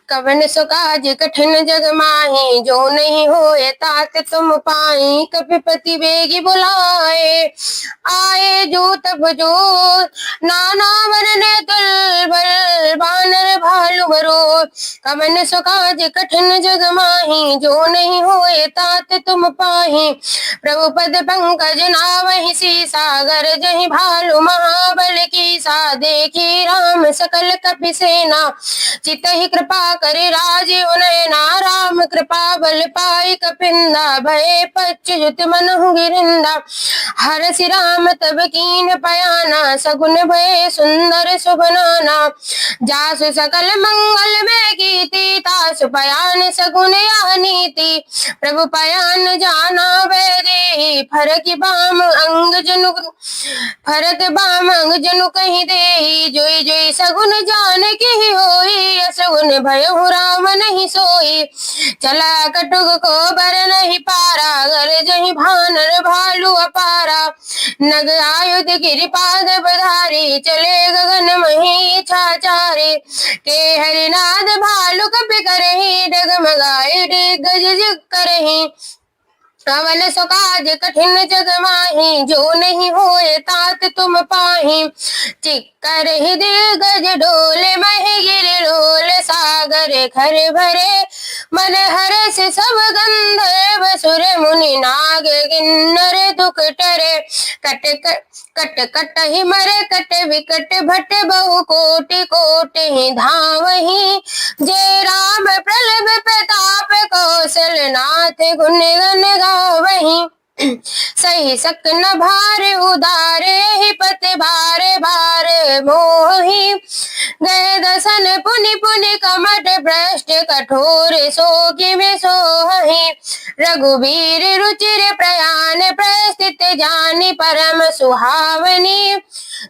कवन सो काज कठिन जग माही, जो नहीं होए तात तुम पाई। कपिपति बेगी बुलाए, आए जो तब जो, नाना वरने तुल बल, बानर भालु बरो। कवन सो काज कठिन जग माही, जो नहीं होए तात तुम पाही। प्रभु पद पंकज नावहि सीसा, गरजहि भालु महाबल कीसा। देखी राम सकल कपि सेना, चितहि कृपा करि राजीव नयना। राम कृपा बल पाई कपिंदा, भय पच्युत मनहु गिरिंदा। हरसि राम तब कीन पयाना, सगुन भय सुंदर सुबनाना। जासु सकल मंगल में कीर्ति, तासु पयान सगुन यह नीति। प्रभु पयान जाना वैदेही, फरक बाम अंग जनु, फरक बाम अंग जनु कहि देही। जोई जोई सगुन जान की होई, असगुन भयहु राम नहीं सोई। चला कटुक को बर नहीं पारा, गरजहि भानर भालु अपारा। नग आयुध गिरिपाद बधारी, चले गगन मही छाचारे। के हरिनाद भालु कपि करहि, डगमगाए दिग्गज करहि। कवन सो काज कठिन जग माही, जो नहीं होए तात तुम पाही। चिक्कर ही दिग्गज डोले, महि गिरि डोल सागर खर भरे। मन हरस सब गंधर्व सुर मुनि नाग, किन्नर दुख टरे। कट कट कट ही मरे कट विकट, भट बहु कोटि कोटि ही धावही। जय राम प्रलभ प्रताप, कौशल नाथ गुण गण गावही। सही सक न भार उदारे, ही पत भारे भार मोहि। गए दसन पुनि पुनि कमट भ्रष्ट, कठोर सो किवे सोहि। रघुबीर रुचिर प्रयाण, प्रस्थित जानि परम सुहावनी।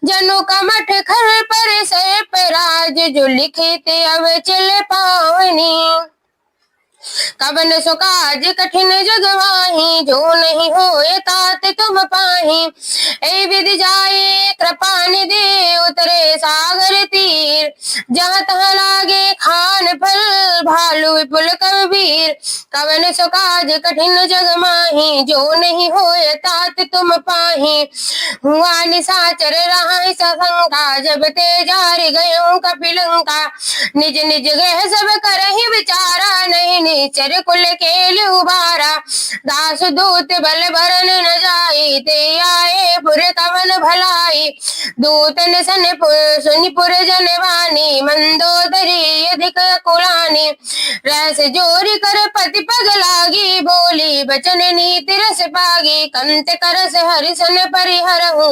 जनु कमठ खर पर सर्प राज, जो लिखित अवचल पावनी। कवन सो काज कठिन जग माही, जो नहीं होए तात तुम पाही। ऐ विधि जाए कृपा निधि, उतरे सागर तीर। जहाँ तहाँ लागे खान फल, भालु विपुल कबीर। कवन सो काज कठिन जग माही, जो नहीं होए तात तुम पाही। हुआ निशाचर रहा सशंका, जब ते जार गयो कपिलंका। निज निज गृह सब करहि विचारा, नहीं निचर कुल केल उबारा। दास दूत बल भरन न जाई, ते आए पुर कवन भलाई। दूतन सन सुनि पुर जनवानी, मंदोदरी अधिक कुलानी। रस जोरी कर पति पग लागी, बोली बचन नीति रस पागी। कंत करस हरिसन परिहरहूँ,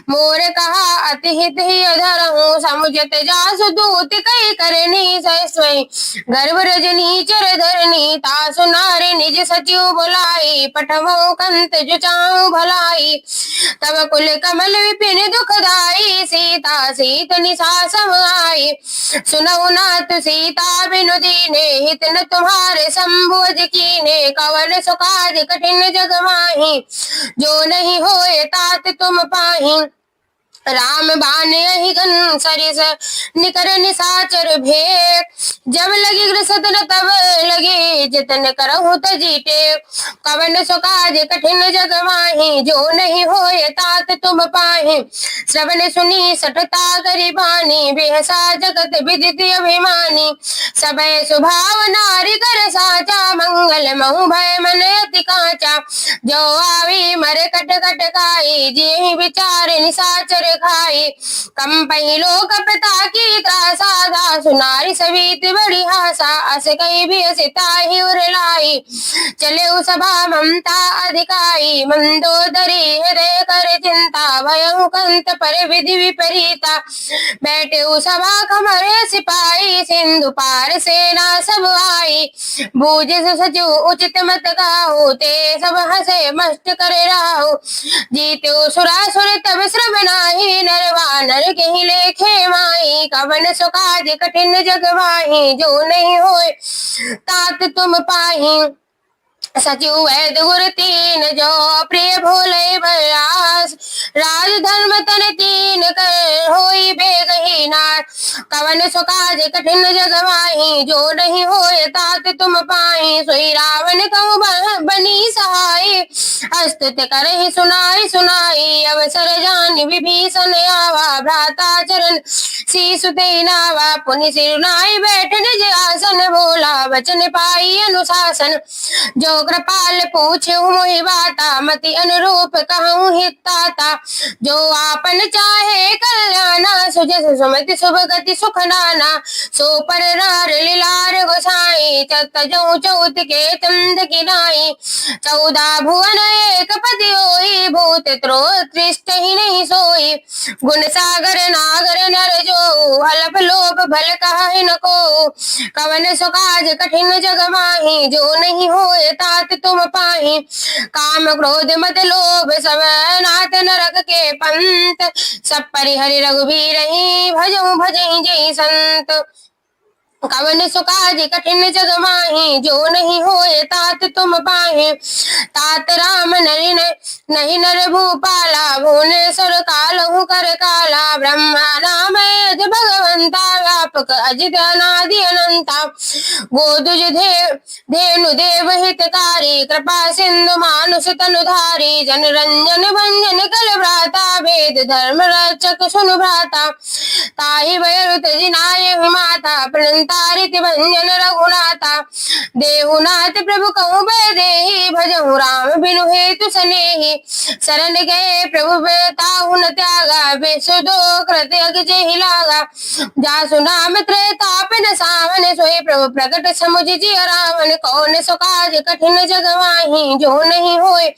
मोर कहा अति हित ही अधरहूँ। समुझत जासु दूत कई करनी, सस्वई गर्भ रजनी चर धरनी। तासु नारी निज सचिव बुलाई, पठवो कंत जुचाऊ भलाई। तब कुल कमल विपिन दुखदाई, सीता सीत निशा सम आई। सुनऊ नाथ सीता बिनु दीने, हित न तुम्हारे शंभुज कीने। कवन सो काज कठिन जग माही, जो नहीं होए तात तुम पाही। राम बाण यही घन सरिस, निकर निशाचर भेद। जब लगी गृसदन तब लगे, जतन करहु तजीटे। कवन सो काज कठिन जग माही, जो नहीं होए तात तुम पाही। श्रवण सुनी सठता गरिबानी, बेहसा जगत विदित अभिमानी। सबय स्वभाव नारी कर साचा, मंगल महु भय मन अति काचा। जो आवी मर कट कट काई, जे विचार निशाचर खाई। कंपई लोक पिता की त्रासा, दासु नारी सवित बड़ी हासा। अस कई भी सिताहि उर लाई, चले सभा ममता अधिकाई। मंदोदरी हृदय कर चिंता, भयहु कंत पर विधि विपरीता। बैठे सभा खमरे सिपाही, सिंधु पार सेना सब आई। बूझे सचु उचित मत गाहो, ते सब हसे मस्त करे राहो। जीते सुरासुर तब श्रम नाही, नर वानर कहि लेखे माही। कवन सो काज कठिन जग माही, जो नहीं होए तात तुम पाही। सचिव वैद्य गुर तीन जो प्रिय भोले भयास राज धर्म तन तीन कर होई बेगही नार कवन सो काज कठिन जग माही जो नहीं होए तात तुम पाई सोई रावण कहूँ बनी सहाय अस्तुत करहि सुनाई सुनाई अवसर जान विभीषण आवा भ्राता चरण शीसु ते नावा पुनि सिरुनाई बैठ निज आसन भोला वचन पाई अनुशासन जो कृपाल पूछे मोहि बाता मति अनुरूप कहूँ हिताता जो आपन चाहे कल्याणा सुजस सुमति शुभ गति सुख नाना सो पर रार लीलार गोसाई तजऊ चौथ के चंद किनाई 14 भुवन एक पति होई भूत त्रो त्रिष्ट ही नहीं सोई गुण सागर नागर नर जो अल्प लोभ भल कहा न को कवन सो काज कठिन जग माही जो नहीं होए तात तुम पाही काम क्रोध मत लोभ सब नाथ नरक के पंत सब परिहरि रघुबीर ही भजऊ भजई जय संत कवन सो काज कठिन जग माही जो नहीं होए तात तुम पाहे तात राम नरि नहीं नर भूपाला भुवनेश्वर कालहु कर काला ब्रह्मा नाम अज भगवंता व्यापक अजित अनादि अनंता गोदुज धेनु देव हितकारी कृपा सिंधु मानुष तनुधारी जन रंजन भंजन कल भ्राता भेद धर्म रक्षक सुनु भ्राता ताहि भयरुत जिनाय माता तारित भंजन रघुनाथा देहुनाथ प्रभु कहूँ देहि भजहु राम बिनु हेतु सनेहि शरण गए प्रभु ताहु न त्यागा बेसुदो कृत अगि लागा जासु नाम त्रेताप न सावन सोई प्रभु प्रकट समुझ जिय रावण कौन सो काज कठिन जग माही जो नहीं होए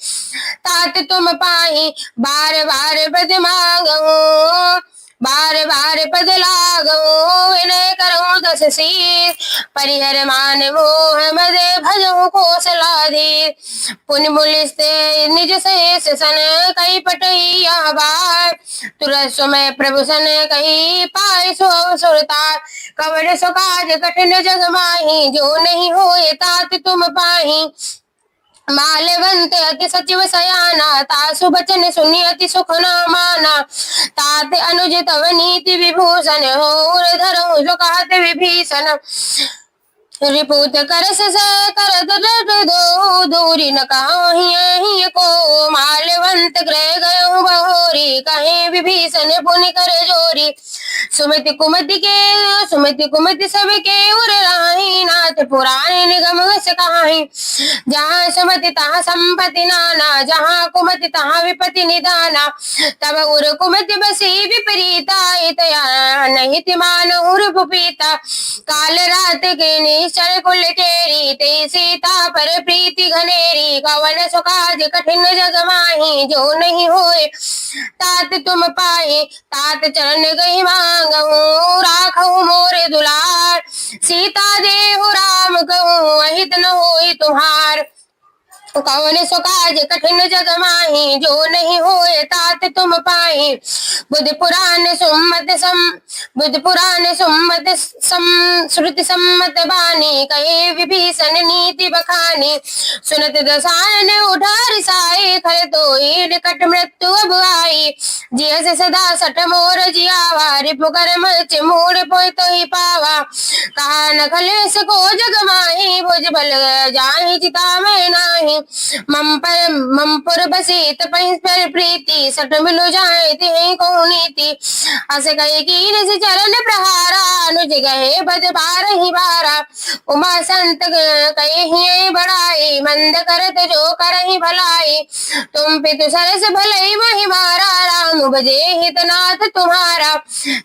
तात तुम पाही बार बार पद मांगहु बार बार पद लागो विनय करो दस शीर परिहर मान मोह मदे भजो कौशलाधीर पुण्य मुलिस्ते निज शेष सन कई पटैया बार तुरंत समय प्रभु सन कही पाए सो सुरतार कवड़ सो काज कठिन जग माही जो नहीं होए तात तुम पाही मालवंत अति सचिव सयाना तासु बचन सुनि अति सुख न माना तात अनुज तव नीति विभूषण हो धरो जो कहत विभीषण रिपुत करस कर दो दूरी न कहीं को मालवंत ग्रह गयो बहोरी कहे विभीषण पुनि कर जोरी सुमति कुमति सबके उर राही नाथ पुराण निगम वस कहाही जहाँ सुमति तहाँ संपत्ति नाना जहाँ कुमति तहाँ विपत्ति निदाना तब उर कुमति बसी विपरीता नहीं तिमान उर पीता काल रात के निश्चर कुल केरी ते सीता पर प्रीति घनेरी कवन सो काज कठिन जग माही जो नहीं होए तात तुम पाए तात चरण गई मांगहु राखहु मोरे दुलार सीता देहु राम कहूँ अहित न होई तुम्हार कवन सो काज कठिन जग माही जो नहीं होए तात तुम पाए बुद्ध पुराण सुमत श्रुति सम्मत बानी कहे विभीषण नीति बखानी सुनत दसायन उठा रिसाई खर तो निकट मृत्यु अब आई जिय से सदा सठ मोर जियावा रिपु कर मच मूड पोय तो ही पावा कहा न खलेस को जग माही भुज बल जाहि चिता में नाही ममपुर बसीत पर प्रीति सट मिलो जाए तिहि को नीति अस कहे कीन से चरण प्रहारा अनुज गए बद बार ही बारा उमा संत कहे बड़ाई मंद करत जो करहि भलाई तुम पितु सरस भलई महि मारा राम बजे हितनाथ तुम्हारा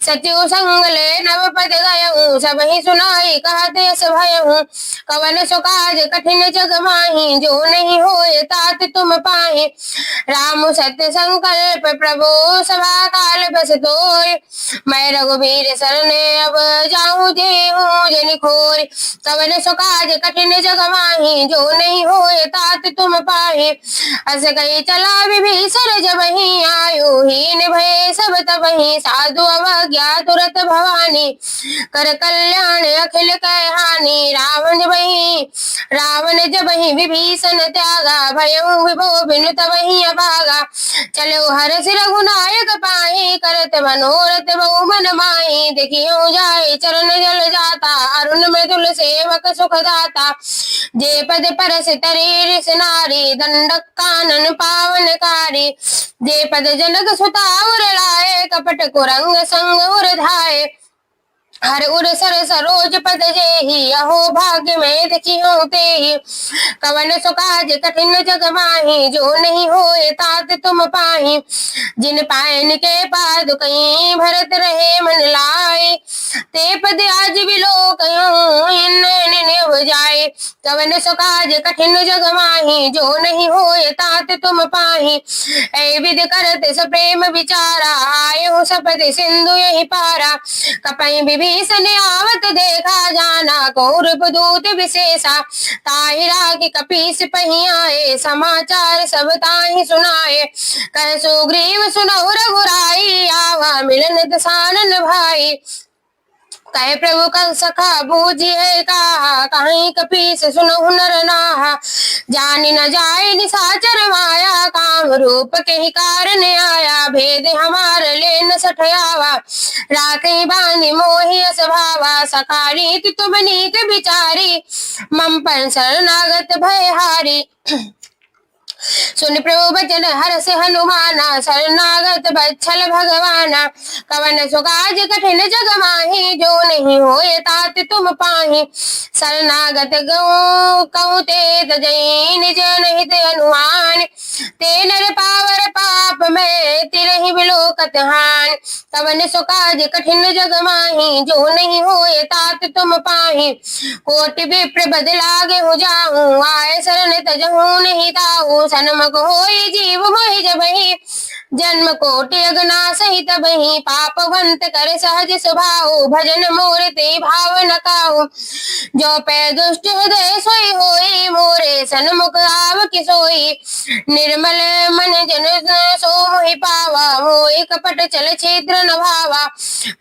सत्यु संगले नव पद गयऊ सब ही सुनाई कहते यस भयऊ कवन सो काज कठिन जग माही जो नहीं नहीं होए तात तुम पाहि। राम सत्य संकल्प प्रभु सभा काल बस तोय। मैं रघुबीर शरण अब जाऊं जेहूं जनि खोर। कवन सो काज कठिन जग माहि जो नहीं होए तात तुम पाहि। अस कहि चला विभीषण जबहि आयो हीन भय सब तबहि। साधु अवज्ञा तुरत भवानी कर कल्याण अखिल कह हानि। रावण जबहि विभीषण त्यागा भयउ विभो बिनु तबहि अभागा। चलो हरषि रघुनायक पाहि करत मनोरथ बहु मन माहि। देखियो जाय चरण जल जाता अरुण मृदुल सेवक सुख दाता। जे पद परस तरी रिस नारी दंडक कानन पावनकारी। जे पद जनक सुता उर लाए कपट कुरंग संग उर धाये। हर उर सर सरोज पद जेहि अहो भाग्य में देखियो तेहि। कवन सो काज कठिन जग माहि जो नहीं होए तात तुम पाहि। जिन पायन के पादुकहि भरत रहे मन लाए। ते पद आज बिलोकयो इन निभ जाए। कवन सो काज कठिन जग माहि जो नहीं होए तात तुम पाहि। ऐ विधि करत स प्रेम विचारा आयो सपति सिंधु यहि पारा। कपहि विभीषण आवत देखा जाना कौरव दूत विशेषा। ताहि राखि कपीस पहि आए समाचार सब ताहि सुनाए। कह सुग्रीव सुनहु रघुराई आवा मिलन दसानन भाई। कहे प्रभु कल सखा बूझी है कहा कहीं कपीस सुनहु नर नाहा। जानि न जाए निशाचर माया काम रूप के ही कारण आया। भेद हमार ले न सठयावा राखी बांधि मोहि स्वभावा। सखा रीत तुम नीत विचारी मम पर शरणागत भयहारी। सुन प्रभु बचन हरष हनुमाना शरणागत बच्छल भगवाना। कवन सो काज कठिन जग माहि जो नहीं होए तात तुम पाहि। शरणागत गौ कहु ते तजहि निज निहित अनुमान। ते नर पावर पाप में तिरहि बिलोकत हान। कवन सो काज कठिन जग माहि जो नहीं होए तात तुम पाहि। कोटि विप्र बद लागे हो जाऊं आए शरण तजहु नहीं ताऊ। सनमुख होई जीव मोहि जबहि जन्म कोटि अगना सहित बहि। पापवंत कर सहज स्वभाव भजन मोर ते भाव न काहू। जो पै दुष्ट हृदय सोई होई मोरे सनमुख आव कि सोई। निर्मल मन जन सो मोहि पावा मोहि कपट चल छिद्र न भावा।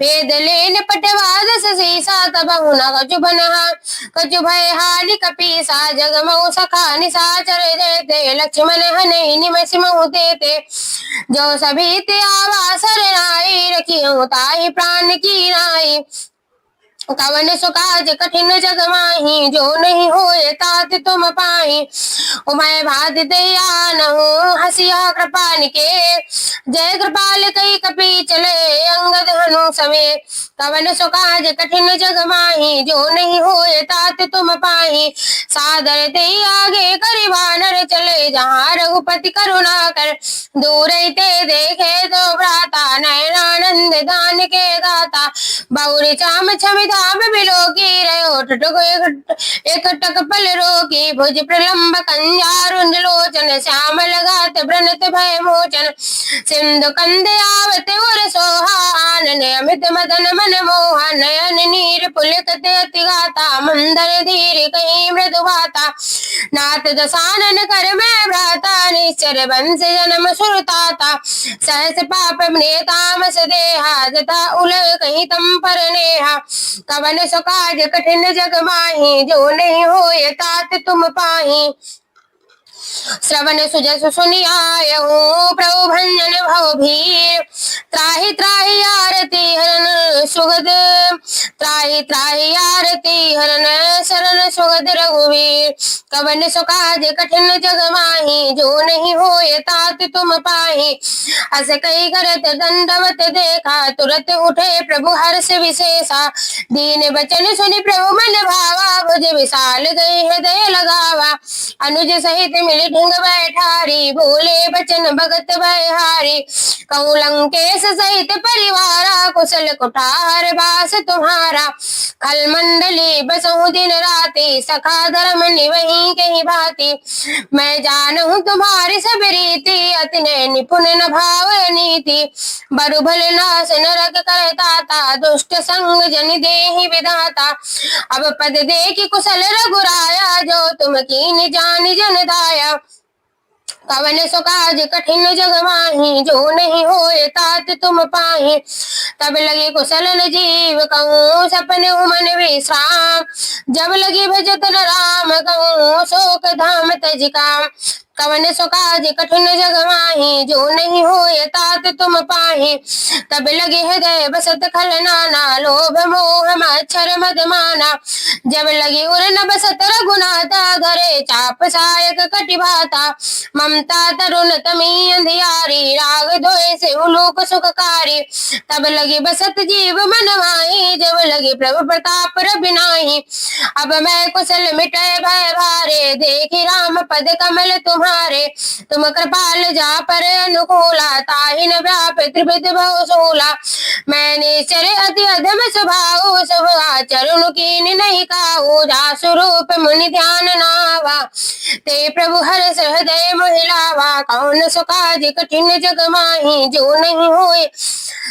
भेद लेन पटवाद सीसा तबहु न कछु बनहा। कछु भय हानि कपीसा जग महु सखा निशाचर जयते। लक्ष्मण हनहि निमि महु तेते। जो सभी ते आवा सरनाई रखियो ताहि प्राण की नाई। कवन सो काज कठिन जग माहि जो नहीं होए तात तुम पाहि। उमय भाति दयानहु हसिया कृपा निके। जय कृपाल कई कपि चले अंगद हनु समे। कवन सो काज कठिन जग माहि जो नहीं होए तात तुम पाहि। सादर ते आगे करि वानर चले जहाँ रघुपति करुणा कर। दूर ते देखे तो भ्राता नयनानंद दान के दाता। बहुरी चाम छवि धाम बिलोकी रहो एक टक पल रोकी। भुज प्रलंब कंजारुंड लोचन श्याम लगात व्रणत भय मोचन। सिंधु कंद आवत उर सोहा आनन अमित मदन मन मोहा। नयन नीर पुलकत अति गाता मंदर धीर कहीं मृदु भाता। नाथ दसानन कर मैं भ्राता निश्चर वंश जन्म सुरताता। सहस पाप ने तामस देहा जता उलग कहीं तम पर नेहा। कवन सो काज कठिन जग माहि जो नहीं होए तात तुम पाहि। श्रवण सुजस सुनियायहु प्रभु भंजन भव भीर। त्राहि त्राहि आरती हरन सुगद त्राहि त्राहि आरती हरन शरण सुगद रघुवीर। कवन सो काज कठिन जग माहि जो नहीं होए तात तुम पाहि। अस कई करत दंडवत देखा तुरत उठे प्रभु हर्ष विशेषा। दीन बचन सुनि प्रभु मन भावा भुज विशाल गए हृदय लगावा। अनुज सहित मिली ढिंग बैठारी, भोले बचन भगत भयहारी। कहूँ लंकेश सहित परिवारा, कुशल कुठार बास तुम्हारा। खल मंडली बसहु दिन राति, सखा धर्म निवही कही भांति। मैं जानहूँ तुम्हारी सब रीति, अति निपुण न भाव नीति। बरु भल नाश नरक करताता, दुष्ट संग जन देहि विधाता। अब पद देखि कुशल रघुराया, जो तुम कीन जान जन दाया। कवन सो काज कठिन जग माही, जो नहीं होए तात तुम पाही। तब लगे कुशल न जीव, कहूँ सपने मन विश्राम। जब लगी भजत न राम, कहूँ शोक धाम तज काम। कवन सो काज कठिन जग माही, जो नहीं होए तात तुम पाही। तब लगे हृदय बसत खल नाना, लोभ मोह मच्छर मद माना। जब लगी उर न बसत रघुनाथा, घरे चाप सायक कटि भाता। ममता तरुण तमी अंधियारी, राग धोए से उलूक सुखकारी। तब लगी बसत जीव मन माही, जब लगी प्रभु प्रताप रबिनाही। अब मैं कुशल मिटे भय भारे, देखी राम पद कमल तुम्हारे। तुम कृपाल जा पर अनुकूला, ताहि न व्यापि त्रिविध भव सूला। मैंने चरे अति अधम स्वभाव, सब आचरण कीन नहीं काहू। जासु रूप मुनि ध्यान नावा, ते प्रभु हर्ष हृदय महिलावा। कौन सो काज कठिन जग माही, जो नहीं होए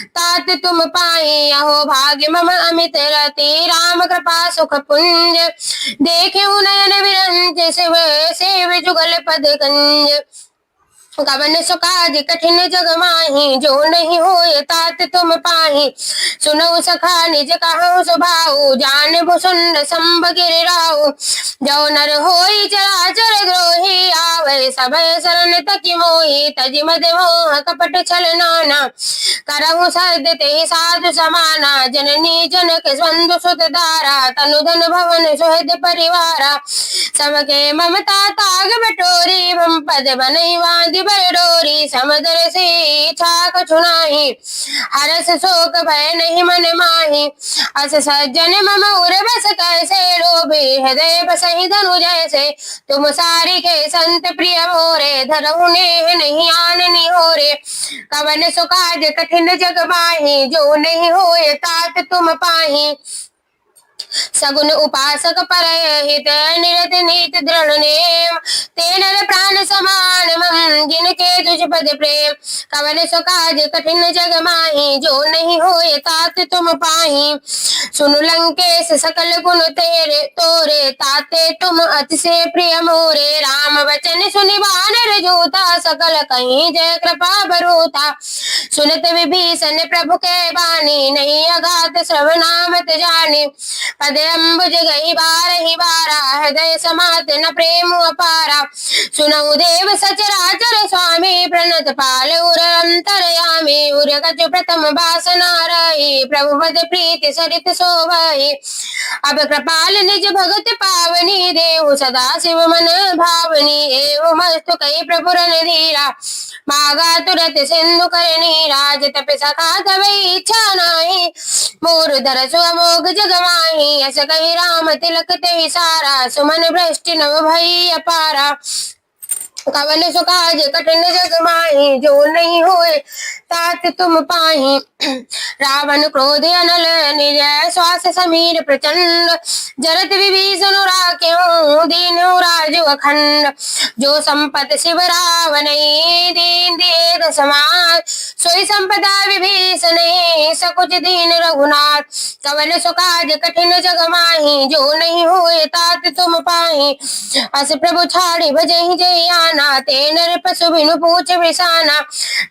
तात तुम पाई। अहो भाग्य मम अमित रति, राम कृपा सुख पुंज। देखे नयन विरंज, शिव सेव जुगल पद कंज। कवन सो काज कठिन जग माही, जो नहीं होए तात तुम पाही। सुनऊ सखा निज कहूँ सुभाऊ, जान भुसुंड संभ गिर राहु। जो नर होई चराचर द्रोही, आवे सब शरण तकी मोही। तज मद मोह कपट छल नाना, करहु सद ते साधु समाना। जननी जनक बंधु सुत दारा, तनु धन भवन सुहृद परिवारा। सबके ममता ताग बटोरी, भम पद बनई बांधि बरडोरी। समदर से छाक छुनाही, हरस शोक भय नहीं मन माही। अस सज्जन मम उर बस कैसे, लोभे हृदय बसहि धनु जैसे। तुम सारी के संत प्रिय मोरे, धरहु नेह नहीं आननी होरे। कवन सो काज कठिन जग माही, जो नहीं होए तात तुम पाही। सगुन उपासक पर हित, निरत नीत दृढ़ नेम। ते नर प्राण समान मम, जिनके तुझ पद प्रेम। कवन सो काज कठिन जग माही, जो नहीं होए तात तुम पाही। सुनु लंकेश सकल गुण तेरे तोरे, ताते तुम अति से प्रिय मोरे। राम वचन सुनि वानर जोता, सकल कहीं जय कृपा बरूता। सुनत विभीषण प्रभु के बानी, नहीं अगात श्रवनामत जाने। पद अम्बुज गई बार ही बारा, हृदय समात न प्रेम अपारा। सुनऊ देव सचराचर स्वामी, प्रणत पाल उर अंतरयामी। उर कछु प्रथम बासना रही, प्रभु पद प्रीति सरित शोभई। अब कृपाल निज भगत पावनी, देहु सदा शिव मन भावनी। एवं मस्तु कई प्रभु रणधीरा, मागा तुरत सिंधु कर नीरा। जतप सखा तब इच्छा नाही, मोर धरसु अमोघ जग माही। यस कही राम तिलक ते सारा, सुमन भ्रष्टि नव भई अपारा। कवन सो काज कठिन जग माही, जो नहीं होए तात तुम पाही। रावण क्रोध अनल निज, श्वास समीर प्रचंड। जरत विभीषण राख्यों, दीनु राजु अखंड। जो संपत शिव रावण, दीन दिए समाज। सोई संपदा विभीषण, सकुच दीन रघुनाथ। कवन सो काज कठिन जग माही, जो नहीं होए तात तुम पाही। अस प्रभु छाड़ी भजहि जय आना, ते नर पशु बिनु पूछ बिसाना।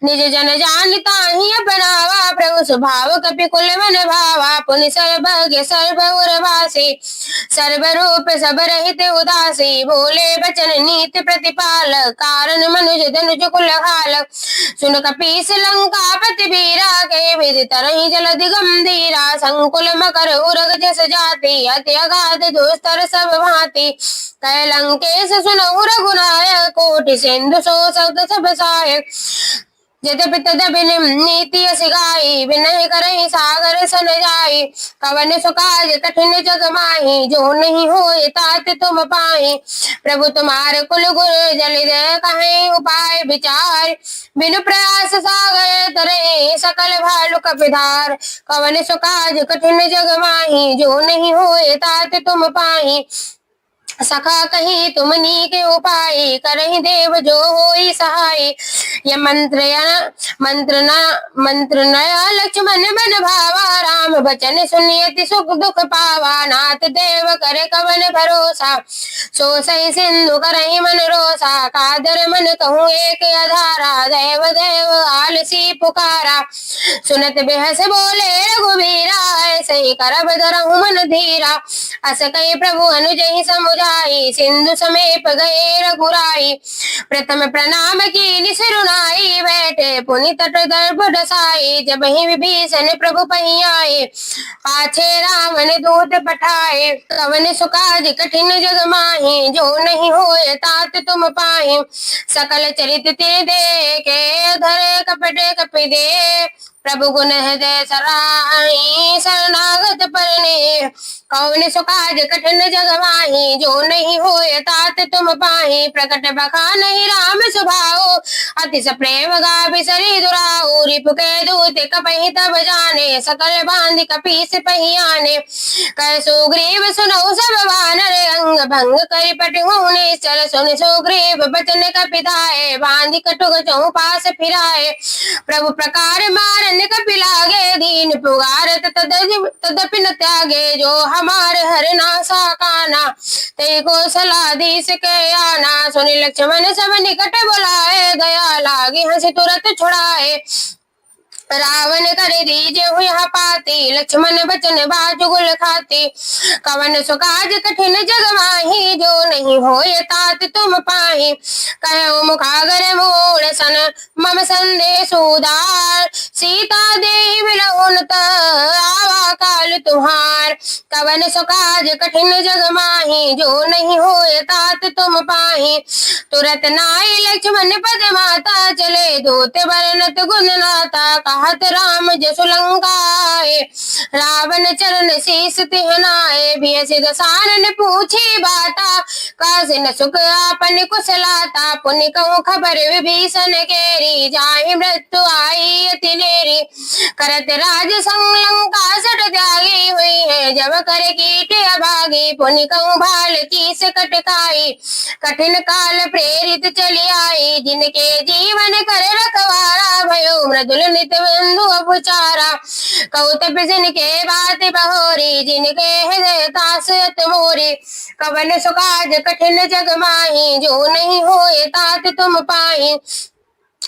निज जन जानता ही अपनावा, प्रभु स्वभाव कपि कुल मन भावा। पुनि सर्वज्ञ सर्व उर्वासी, सर्व रूप सब रहित उदासी। बोले बचन नीति प्रतिपाल, कारण मनुज धनुज कुल हाल। सुन कपीस लंका पति बीरा, के विधि तरहि जलधि गंभीरा। संकुल मकर उरग जस जाति, अति अगाध दुस्तर सब भांति। कह लंकेश सुनहु रघुनायक, कोटि सिंधु सो सग सब सायक। जदपि तदपि नीति सिगाई, विनय करहि सागर सन जाई। कवन सो काज कठिन जग माही, जो नहीं होए तात तुम पाई। प्रभु तुम्हारे कुल गुर जलिद कहें उपाय विचार, बिनु प्रयास सागर तरे सकल भालु कपिधार। कवन सो काज कठिन जग माही, जो नहीं होए तात तुम पाई। सखा कही तुमनी के उपाय, करहि देव जो होई सहाय। ये मंत्र नया लक्ष्मण बन भावा, राम बचन सुनियति सुख दुख पावा। नाथ देव करे कवन भरोसा, सो सही सिंधु करहि मन रोसा। कादर मन कहूँ एक अधारा, देव देव आलसी पुकारा। सुनत बेहस बोले रघुबीरा, ऐसे करब धरहु मन धीरा। अस कहि प्रभु अनुजहि समुझाई, सिंधु समेप गए रघुराई। प्रथम प्रणाम कीनि सिरुनाई, बैठे पुनि तट दर्भ डसाई। जब ही विभीषण प्रभु पहि आए, पाछे रावण दूत पठाए। कवन सो काज कठिन जग माही, जो नहीं होए तात तुम पाहि। सकल चरित ते देखे, धरे कपट कपि दे। प्रभु गुण हृदय सराहि, शरणागत परने। कौन सो काज कठिन जग माही, जो नहीं होए तात तुम पाहि। प्रकट बखानहि राम स्वभाव, अतिस प्रेम गाभि सरि दुराऊ। रिपु के दूत कपहि तब जाने, सकल बांधि कपीस पहि आने। कह सुग्रीव सुनऊ सब वानर, अंग भंग करि पटहु निश्चर। सुन सुग्रीव बचन कपिताए, बांधि कटुक चहु पास फिराए। प्रभु प्रकार मारन कपि लागे, दीन पुकारत तदपि न त्यागे। जो हमारे हर नासा काना, ते कौशलाधीश के आना। सुनि लक्ष्मण सब निकट बुलाए, दया लागी हंसी तुरत छुड़ाए। रावण करे दीजे हुई पाती, लक्ष्मण बचन बाजु गुल खाती। कवन सो काज कठिन जग माही, जो नहीं होए तात तुम पाहि। कहो मुखागर मूढ़ सन, मम संदेश उदार। सीता देहि बिलहुन आवा काल तुम्हार। कवन सो काज कठिन जग माही, जो नहीं होए तात तुम पाहि। तुरत नाई लक्ष्मण पद माता, चले दूत बरनत गुण नाता। कहत राम जसु लंकाए, रावण चरण शीस तिहनाए। बियसि दसानन पूछी बाता, कासे न सुख आपन कुशलाता। पुनि कहूँ खबर विभीषण केरी, जाहि मृत्यु आई अति नेरी। करत राज संग लंका सट त्यागी, हुई है जब कर कीट अभागी। पुनि कहूँ भाल की से कटकाई, कठिन काल प्रेरित चली आई। जिनके जीवन कर रखवारा, भयो मृदुल नित बंधु उपचारा। कौतप जिनके बात बहोरी, जिनके हृदय तासत मोरी। कवन सो काज कठिन जग माही, जो नहीं होए तात तुम पाहि।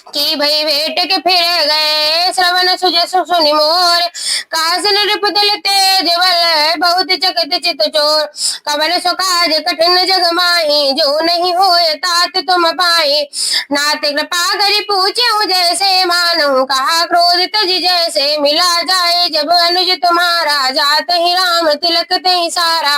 की भई भेट के फिर गए, श्रवण सुजसु सुनि मोर। कासन रिपुदल तेज बल, बहुत चकित चित चोर। कवन सो काज कठिन जग माही, जो नहीं होए तात तुम पाहि। नाथ कृपा करि पूछ्यु जैसे, मानहु कहा क्रोध तजि जैसे। मिला जाए जब अनुज तुम्हारा, जात ही राम तिलक तहि सारा।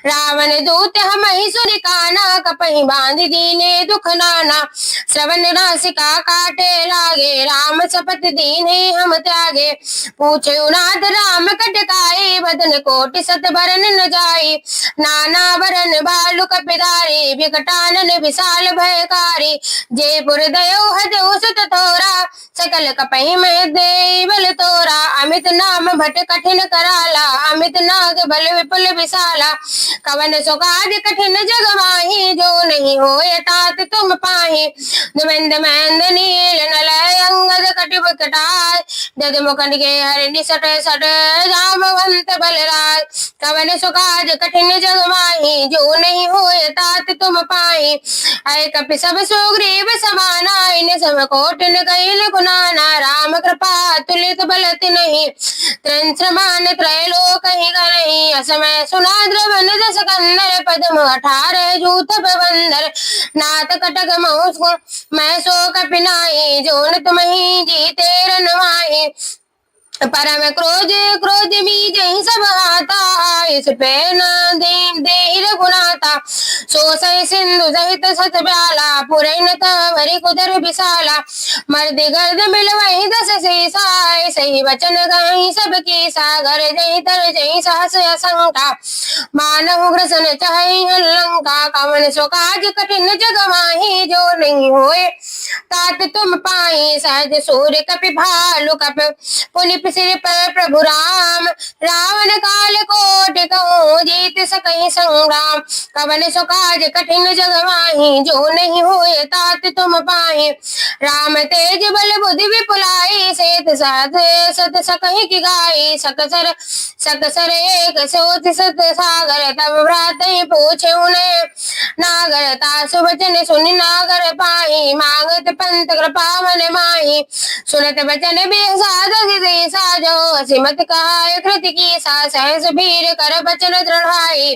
रावण दूत हमहि सुनि काना, कपहि बांधि दीने दुख नाना। श्रवण नासिका काटे लागे, राम शपथ दीन्हे हम त्यागे। पूछ्यु नाथ राम कटकाई, बदन कोटि शत बरन न जाई। नाना बरन भालु कपिधारी, विकटानन विशाल भयकारी। जयपुर दयो हदउ सुत थोरा, सकल कपहि में देई बल तोरा। अमित नाम भट कठिन कराला, अमित नाग बल विपुल विशाला। कवन सो काज कठिन जग माही, जो नहीं होए तात तुम पाहि। दुमिंद महेंद्र नील नलय अंगद कटि बकटाय, जद मुकन के हरि निसट सट जामवंत बलराज। कवन सो काज कठिन जग माही, जो नहीं होए तात तुम पाहि। अय कपि सब सुग्रीव समाना, इन सम कोट न कईल गुनाना। राम कृपा तुलित बल तिन्हि, त्रिंस मान त्रैलोक ही करहि। असमय सुना द्रवन दस कंदर, पद्म 18 जूत बंदर। नाथ कटक महु मैं सो कपि नाहि, जोन तुमहि जीते रन माहि। परम क्रोध क्रोध बीजहि सब हाता, इस पे न देहि रघुनाथा। सोसई सिंधु सहित सत ब्याला पुरैन भरी कुदर विशाला मर्द गर्द मिल वही दस सीसाए सही वचन गई सबकी सागर जही तर जही सहस असंका मानव ग्रसन चाहि लंका कवन सो काज कठिन जग माही जो नहीं होए तात तुम पाई सहज सूर्य कपि भालु कप पुनि सिर पर प्रभु राम रावण काल कोटि कहूँ जीत सकहि संग्राम कवन सो काज कठिन जग माही जो नहीं होए तात तुम पाई राम तेज बल बुद्धि विपुलाई सेत साध सत सकहि की गाई सकसर एक सोत सत सागर तब भ्रात पूछे उन्हें नागर तासु वचन सुनि नागर पाई मांगत पंत कृपा मन माही सुनत वचन बेसाद साजो सिमत काय कृति की सा सहस भीर कर बचन दृढ़ाई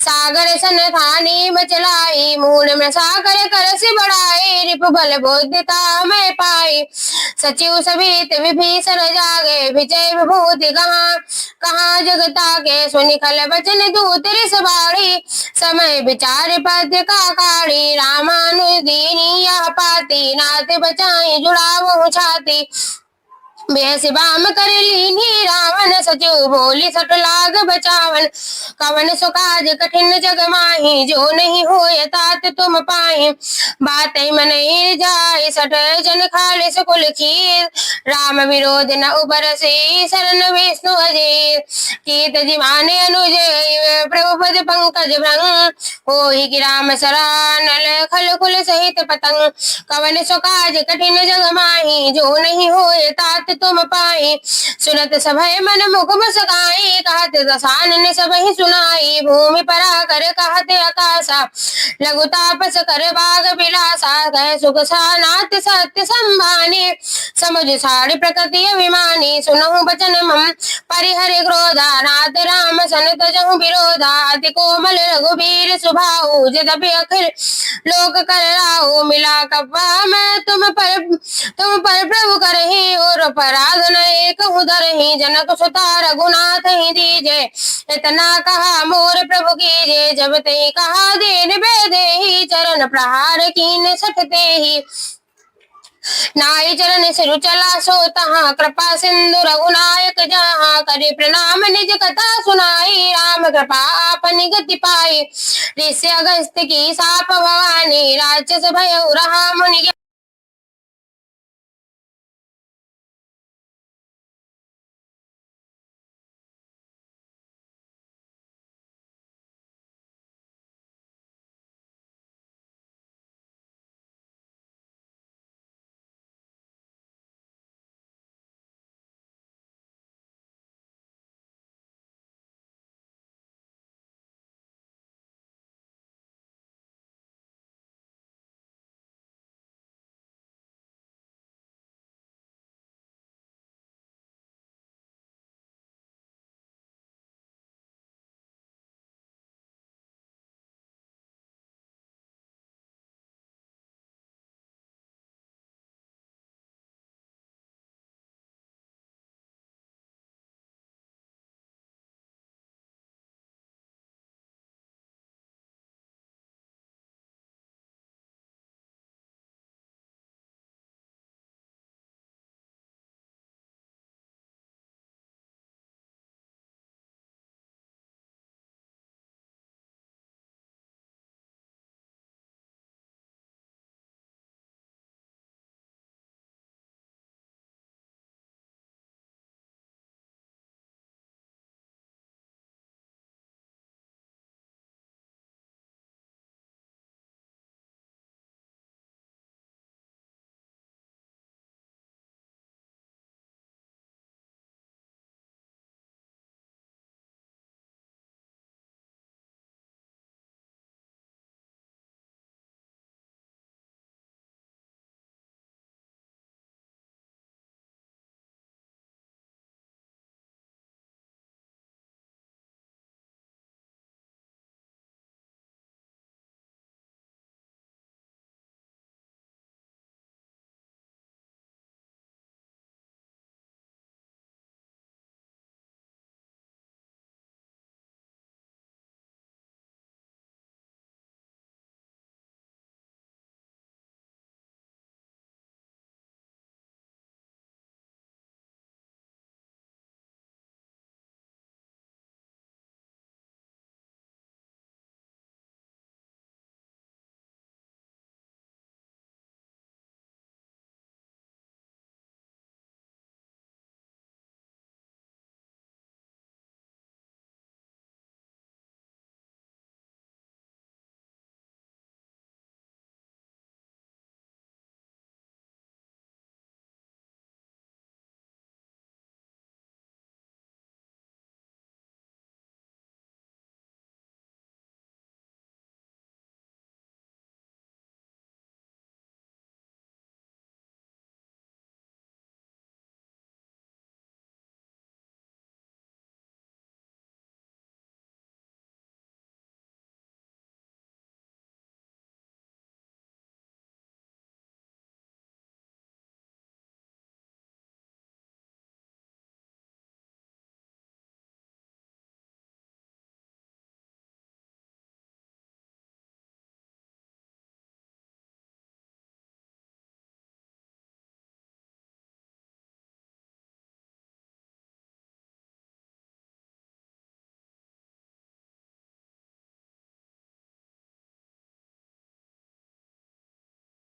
सागर सन थानी बचलाई मूल में सागर कर से बढ़ाई रिप बल बोध्यता मैं पाई सचिव सभित विभीषण जागे विजय विभूति कहाँ कहाँ जगता के सुनि खल बचन दूत रिस बाड़ी समय विचार पद का काढ़ी रामानुदीनी यह पाती नाथ बचाई जुड़ावो छाती बेस बाम कर लीनी रावण सचिव बोली सट लाग बचावन कवन सो काज कठिन जग माही जो नहीं होए तात तुम पाई बात मन जाय सट जन खाले सकुल खीर राम विरोध न उबर से शरण विष्णु अजीर कीत जीवाने अनुज प्रभु पद पंकज भ्रंग होहि कि राम सरानल खल कुल सहित पतंग कवन सो काज कठिन जग माही जो नहीं होए तात तुम पाई सुनत सभय मन मुख मुस्काई कहत दसान ने सबहि सुनाई भूमि परा कर कहते आकाशा लघु तापस कर बाग बिलासा कह सुख सानाथ सत्य संभानी समझ साड़ी प्रकृति अभिमानी सुनहु बचन मम परिहर क्रोधा नाथ राम सन तजहु विरोधा अति कोमल रघुबीर सुभाऊ जदपि अखिल लोक कर राहु मिला कपा मैं तुम पर प्रभु करही और पराध न एक उधरही जनक सुता रघुनाथ ही दीजे इतना कहा मोर प्रभु कीजे जब ते कहा दीन बेदे ही चरण प्रहार कीन सटते ही नाई चरण सिरु चला सो तहाँ कृपा सिंधु रघुनायक जहाँ करे प्रणाम निज कथा सुनाई राम कृपा आपनि गति पाई ऋषि अगस्त की साप भवानी राक्षस भय रहा मुनि